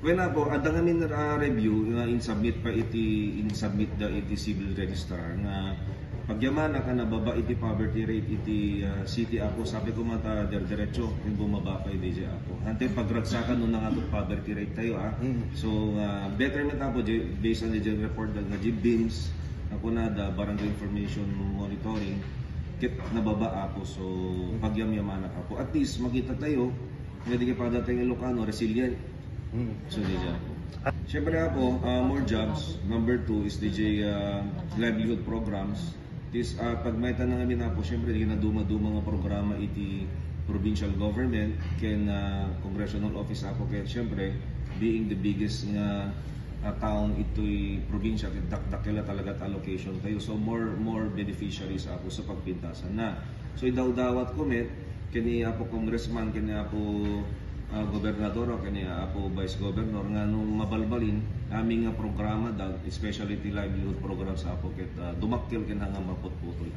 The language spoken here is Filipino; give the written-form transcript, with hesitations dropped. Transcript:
Well na po, ada nga min review nga in-submit pa in-submit da iti civil registrar nga pagyamana ka na baba iti poverty rate iti city ako sabi ko mata diretso yung bumaba pa iti ako. Hante pagragsakan no nga poverty rate tayo So betterment ako based on the general report nga GBIMS ako na da barangay information monitoring kit nababa ako so pagyamana ako. At least makita tayo nga di ka padating Ilocano resilient. So DJ ako. Siyempre ako, more jobs. Number 2 is DJ livelihood programs. This pag may tanang namin ako, siyempre di na duma-duma nga programa iti provincial government ken congressional office ako kaya siyempre being the biggest nga town ito'y probinsya dakila talaga allocation tayo. So more beneficiaries ako sa pagpintasan na. So idaw-dawat ko met kani ako congressman kani ako gobernador o kanya ako vice governor nga nung mabalbalin aming programa dag especially livelihood program sa ako ket dumakkel ken nga maputputol.